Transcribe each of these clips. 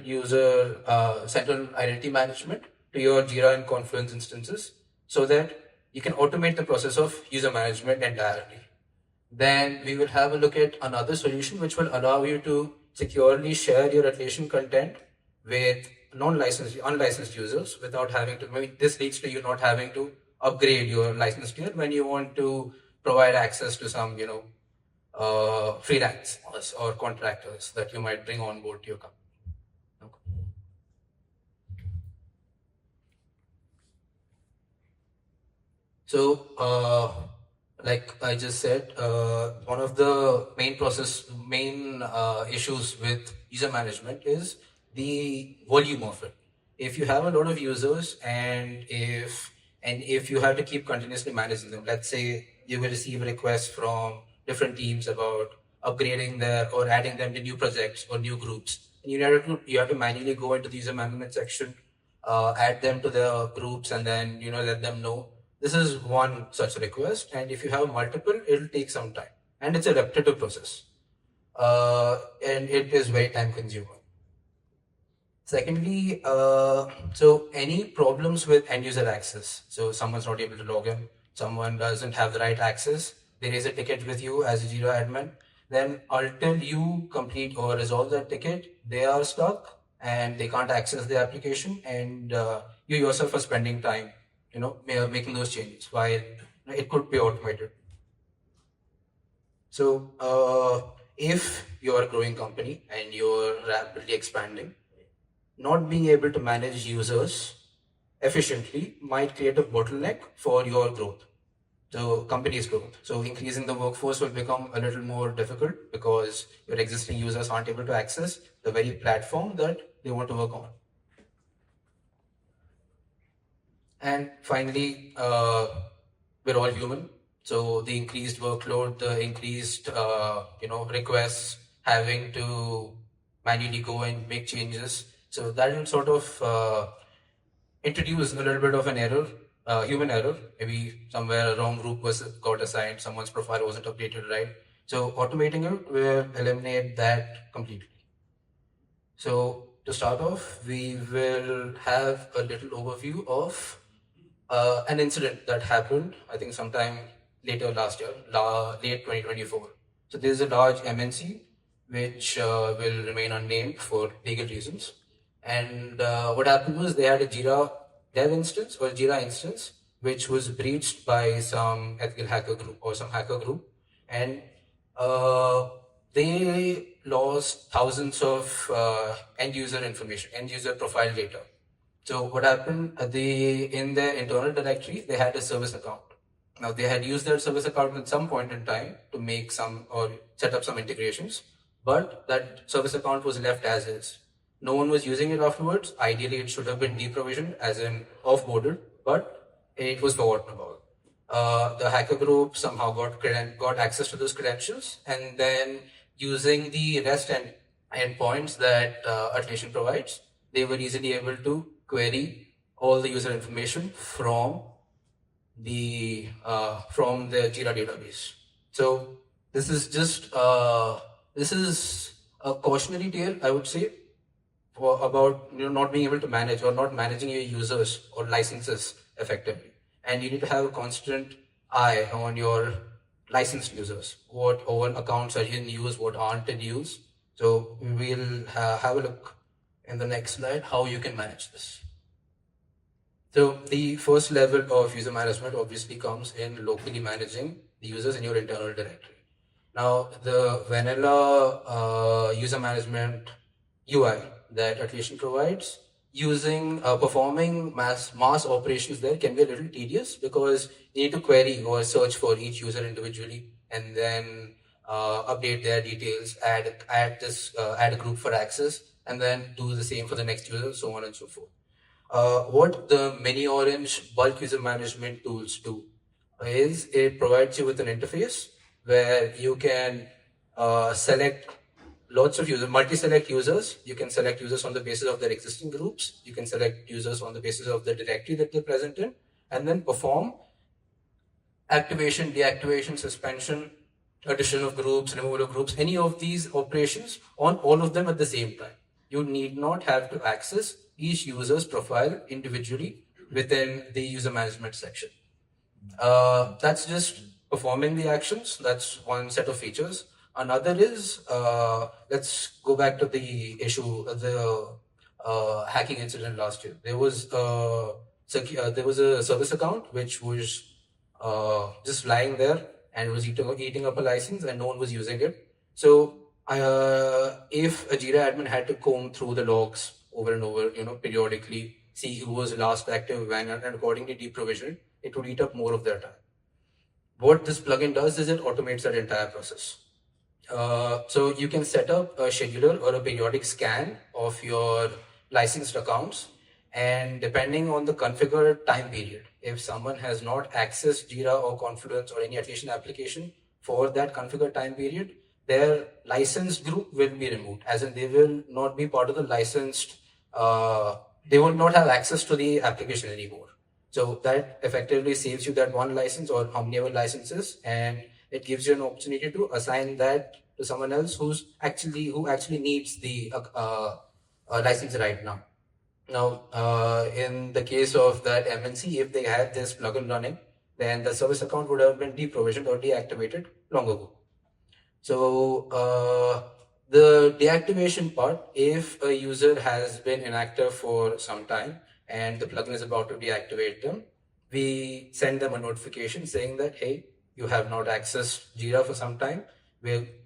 User central identity management to your Jira and Confluence instances so that you can automate the process of user management entirely. Then we will have a look at another solution which will allow you to securely share your Atlassian content with unlicensed users without having to. Maybe this leads to you not having to upgrade your license tier when you want to provide access to some, freelancers or contractors that you might bring on board to your company. So, like I just said, one of the main issues with user management is the volume of it. If you have a lot of users and if you have to keep continuously managing them, let's say you will receive requests from different teams about upgrading or adding them to new projects or new groups, and you have to manually go into the user management section, add them to the groups, and then let them know. This is one such request, and if you have multiple, it'll take some time, and it's a repetitive process, and it is very time consuming. Secondly, so any problems with end user access, so someone's not able to log in, someone doesn't have the right access, they raise a ticket with you as a Jira admin, then until you complete or resolve that ticket, they are stuck and they can't access the application, and you yourself are spending time making those changes while it could be automated. So if you're a growing company and you're rapidly expanding, not being able to manage users efficiently might create a bottleneck for your growth, the company's growth. So increasing the workforce will become a little more difficult because your existing users aren't able to access the very platform that they want to work on. And finally, we're all human. So the increased workload, the increased requests, having to manually go and make changes. So that will sort of introduce a little bit of an error, human error. Maybe somewhere a wrong group got assigned, someone's profile wasn't updated right. So automating it will eliminate that completely. So to start off, we will have a little overview of an incident that happened, I think sometime later last year, late 2024. So there's a large MNC which will remain unnamed for legal reasons. And what happened was they had a Jira dev instance or Jira instance which was breached by some ethical hacker group or some hacker group, and they lost thousands of end user information, end user profile data. So what happened, in their internal directory, they had a service account. Now they had used their service account at some point in time to make some or set up some integrations, but that service account was left as is. No one was using it afterwards. Ideally, it should have been deprovisioned, as in off-boarded, but it was forgotten about. The hacker group somehow got access to those credentials, and then using the REST endpoints that Atlassian provides, they were easily able to query all the user information from the Jira database. So this is just this is a cautionary tale, I would say, about not being able to manage or not managing your users or licenses effectively, and you need to have a constant eye on your licensed users. What accounts are in use, what aren't in use. So we'll have a look in the next slide how you can manage this. So the first level of user management obviously comes in locally managing the users in your internal directory. Now the vanilla user management UI that Atlassian provides, performing mass operations there can be a little tedious because you need to query or search for each user individually and then update their details, add a group for access, and then do the same for the next user, so on and so forth. What the miniOrange bulk user management tools do is it provides you with an interface where you can select lots of users, multi-select users. You can select users on the basis of their existing groups. You can select users on the basis of the directory that they're present in, and then perform activation, deactivation, suspension, addition of groups, removal of groups, any of these operations on all of them at the same time. You need not have to access each user's profile individually within the user management section. That's just performing the actions. That's one set of features. Another is, let's go back to the issue, the hacking incident last year. There was a service account which was just lying there and was eating up a license, and no one was using it. So if a Jira admin had to comb through the logs over and over, periodically, see who was last active when, and accordingly deprovision, it would eat up more of their time. What this plugin does is it automates that entire process. So you can set up a scheduler or a periodic scan of your licensed accounts, and depending on the configured time period, if someone has not accessed Jira or Confluence or any Atlassian application for that configured time period, their licensed group will be removed, as in they will not be part of the licensed, they will not have access to the application anymore. So that effectively saves you that one license or how many other licenses, and it gives you an opportunity to assign that to someone else who actually needs the license right now. Now, in the case of that MNC, if they had this plugin running, then the service account would have been deprovisioned or deactivated long ago. So the deactivation part, if a user has been inactive for some time and the plugin is about to deactivate them, we send them a notification saying that, hey, you have not accessed Jira for some time.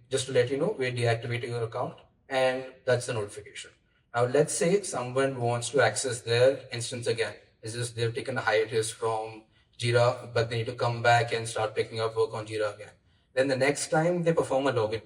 Just to let you know, we're deactivating your account, and that's the notification. Now, let's say someone wants to access their instance again. It's just they've taken a hiatus from Jira, but they need to come back and start picking up work on Jira again. Then the next time they perform a login,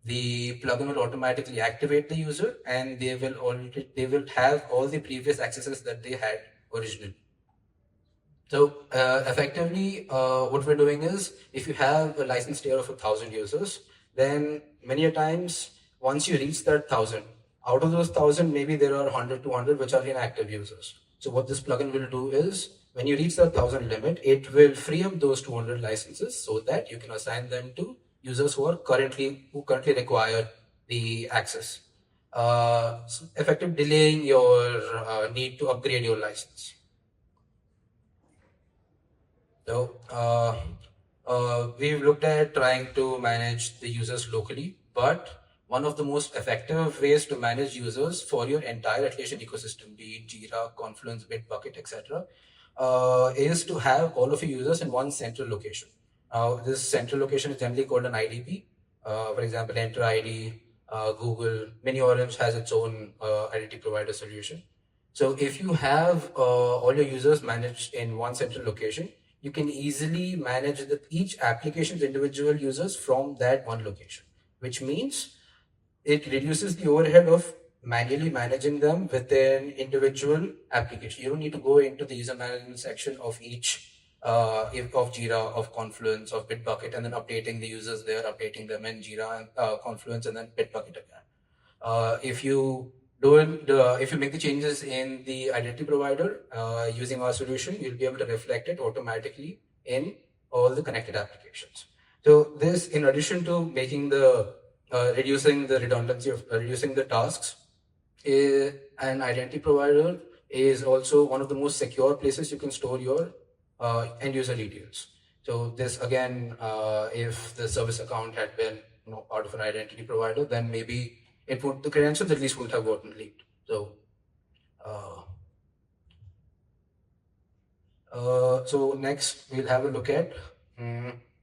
the plugin will automatically activate the user, and they will have all the previous accesses that they had originally. So effectively, what we're doing is, if you have a license tier of 1,000 users, then many a times, once you reach that 1,000, out of those 1,000, maybe there are 100, 200 which are inactive users. So what this plugin will do is, when you reach the 1,000 limit, it will free up those 200 licenses so that you can assign them to users who currently require the access, effectively delaying your need to upgrade your license. So we've looked at trying to manage the users locally, but one of the most effective ways to manage users for your entire Atlassian ecosystem, be it Jira, Confluence, Bitbucket, etc., is to have all of your users in one central location. This central location is generally called an IDP. For example, Enter ID, Google, miniOrange has its own identity provider solution. So if you have all your users managed in one central location, you can easily manage each application's individual users from that one location, which means it reduces the overhead of manually managing them within individual application. You don't need to go into the user management section of each of Jira, of Confluence, of Bitbucket, and then updating the users there, updating them in Jira and Confluence, and then Bitbucket again. If you make the changes in the identity provider using our solution, you'll be able to reflect it automatically in all the connected applications. So this, in addition to making reducing the redundancy of reducing the tasks, an identity provider is also one of the most secure places you can store your end user details. So this again, if the service account had been part of an identity provider, then maybe the credentials at least wouldn't have gotten leaked. So next we'll have a look at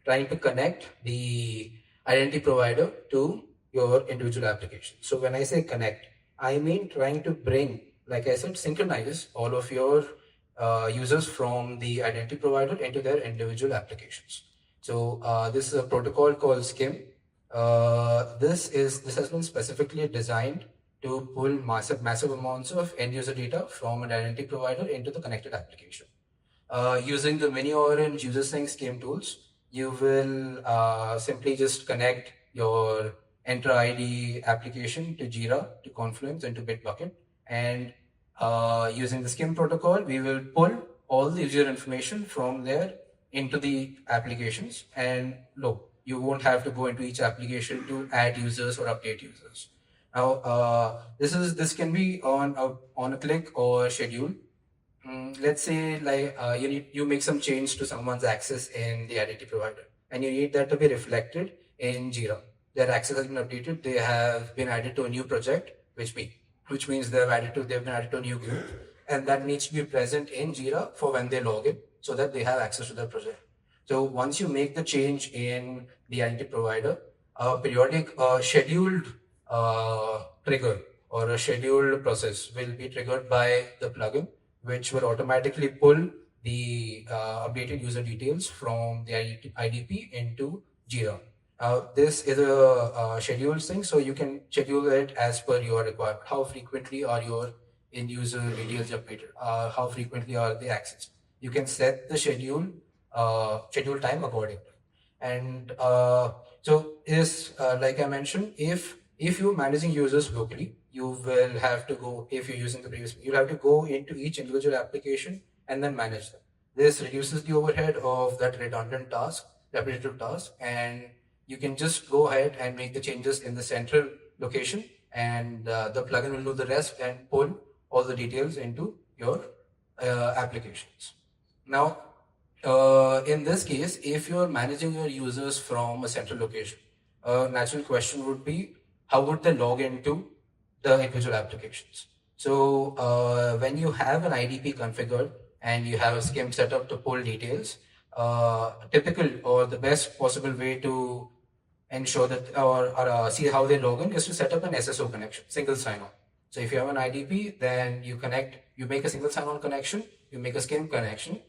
trying to connect the identity provider to your individual application. So when I say connect, I mean trying to bring, like I said, synchronize all of your users from the identity provider into their individual applications. So this is a protocol called SCIM. This has been specifically designed to pull massive amounts of end user data from an identity provider into the connected application. Using the miniOrange user sync SCIM tools, you will simply just connect your Enter ID application to Jira, to Confluence, and to Bitbucket. And using the SCIM protocol, we will pull all the user information from their into the applications, and look, you won't have to go into each application to add users or update users. Now, this can be on a click or schedule. Let's say like you make some change to someone's access in the identity provider, and you need that to be reflected in Jira. Their access has been updated. They have been added to a new project, which means they've been added to a new group, and that needs to be present in Jira for when they log in, so that they have access to the project. So once you make the change in the identity provider, a periodic scheduled trigger or a scheduled process will be triggered by the plugin, which will automatically pull the updated user details from the IDP into Jira. This is a scheduled thing, so you can schedule it as per your requirement. How frequently are your in-user details updated? How frequently are they accessed? You can set the schedule time accordingly. And so is like I mentioned, if you're managing users locally, you will have to go, if you're using the previous, you'll have to go into each individual application and then manage them. This reduces the overhead of that redundant task, repetitive task, and you can just go ahead and make the changes in the central location, and the plugin will do the rest and pull all the details into your applications. Now, in this case, if you're managing your users from a central location, a natural question would be, how would they log into the individual applications? So when you have an IDP configured and you have a SCIM set up to pull details, typical or the best possible way to ensure that or see how they log in is to set up an SSO connection, single sign-on. So if you have an IDP, then you make a single sign-on connection, you make a SCIM connection.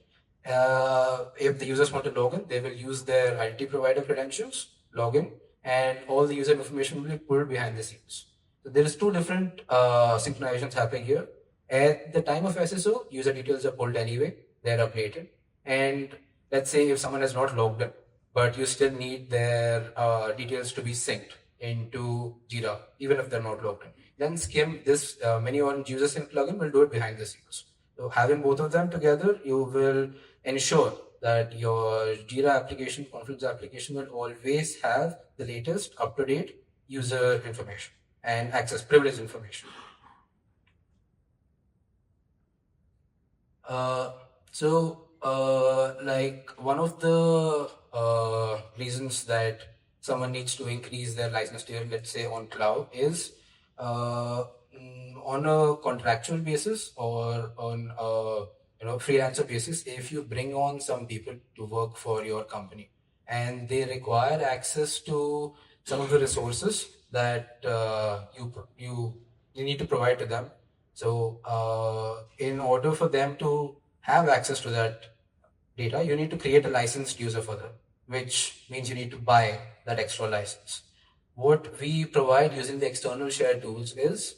If the users want to log in, they will use their identity provider credentials, log in, and all the user information will be pulled behind the scenes. So there is two different synchronizations happening here. At the time of SSO, user details are pulled anyway, they're updated. And let's say if someone has not logged in, but you still need their details to be synced into Jira, even if they're not logged in. Then SCIM, this miniOrange user sync plugin will do it behind the scenes. So having both of them together, you will ensure that your Jira application, Confluence application will always have the latest up-to-date user information and access privilege information. Like one of the reasons that someone needs to increase their license tier, let's say on cloud, is on a contractual basis or on a freelancer basis. If you bring on some people to work for your company and they require access to some of the resources that you need to provide to them. So in order for them to have access to that data, you need to create a licensed user for them, which means you need to buy that extra license. What we provide using the external shared tools is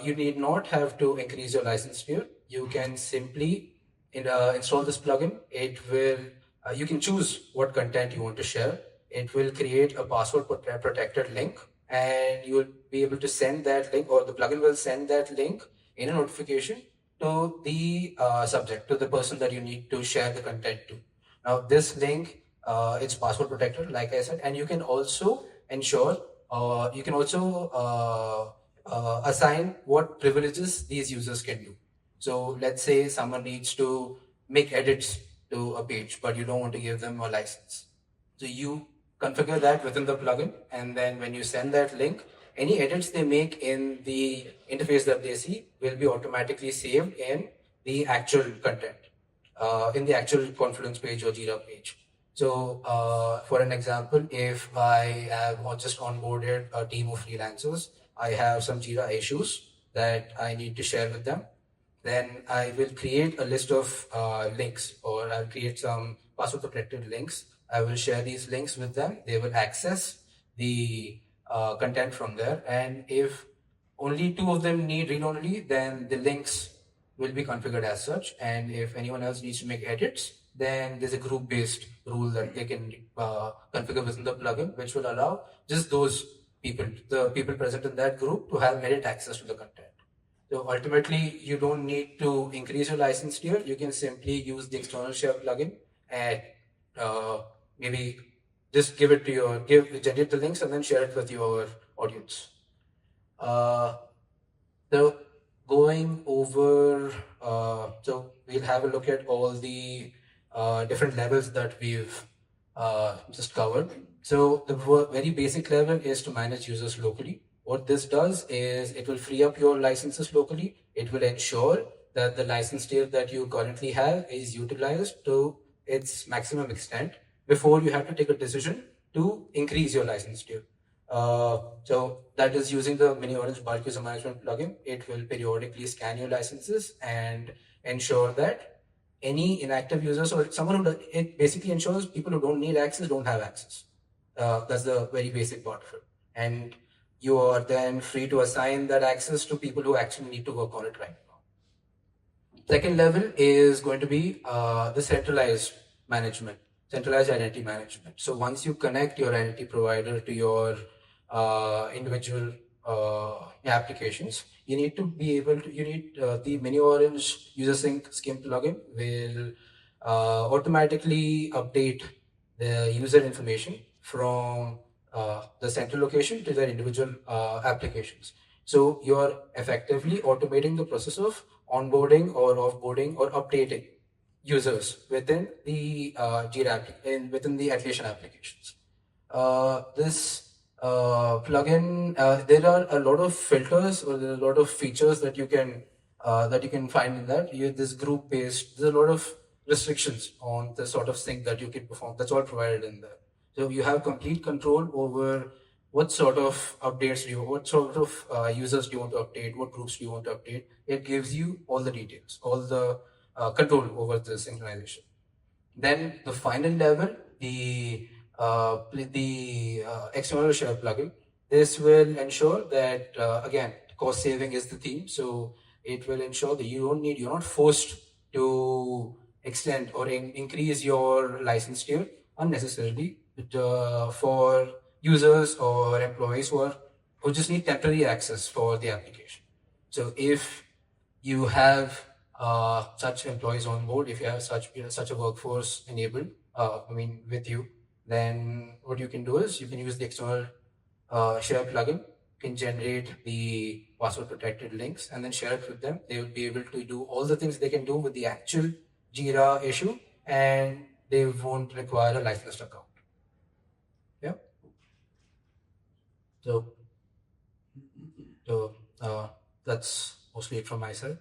you need not have to increase your license tier. You can simply install this plugin. It will you can choose what content you want to share. It will create a password protected link, and you will be able to send that link, or the plugin will send that link in a notification to the subject, to the person that you need to share the content to. Now this link, it's password protected, like I said, and you can also ensure, assign what privileges these users can do. So let's say someone needs to make edits to a page, but you don't want to give them a license. So you configure that within the plugin, and then when you send that link, any edits they make in the interface that they see will be automatically saved in the actual content, in the actual Confluence page or Jira page. So for an example, if I have just onboarded a team of freelancers, I have some Jira issues that I need to share with them, then I will create a list of links, or I'll create some password protected links. I will share these links with them. They will access the content from there, and if only two of them need read-only, then the links will be configured as such. And if anyone else needs to make edits, then there's a group-based rule that they can configure within the plugin, which will allow just those people, the people present in that group, to have edit access to the content. So ultimately, you don't need to increase your license tier. You can simply use the external share plugin and maybe just generate the links and then share it with your audience. So going over, so we'll have a look at all the different levels that we've just covered. So the very basic level is to manage users locally. What this does is it will free up your licenses locally. It will ensure that the license tier that you currently have is utilized to its maximum extent before you have to take a decision to increase your license tier. So that is using the miniOrange bulk user management plugin. It will periodically scan your licenses and ensure that any inactive users or someone who it basically ensures people who don't need access don't have access. That's the very basic part of it. And you are then free to assign that access to people who actually need to work on it right now. Second level is going to be the centralized management, centralized identity management. So once you connect your identity provider to your individual applications, you need to be able to, the miniOrange user sync SCIM plugin will automatically update the user information from the central location to their individual applications. So you're effectively automating the process of onboarding or offboarding or updating users within the within the Atlassian applications. This plugin, there are a lot of filters or there are a lot of features that you can find in that. This group based, there's a lot of restrictions on the sort of sync that you can perform. That's all provided in there. So you have complete control over what sort of updates what sort of users do you want to update, what groups do you want to update. It gives you all the details, all the control over the synchronization. Then the final level, the external share plugin. This will ensure that again, cost saving is the theme. So it will ensure that you're not forced to extend or increase your license tier unnecessarily for users or employees who just need temporary access for the application. So if you have such employees on board, if you have such a workforce enabled, with you, then what you can do is you can use the external share plugin, can generate the password protected links and then share it with them. They will be able to do all the things they can do with the actual Jira issue, and they won't require a licensed account. Yeah. So that's mostly it from my side.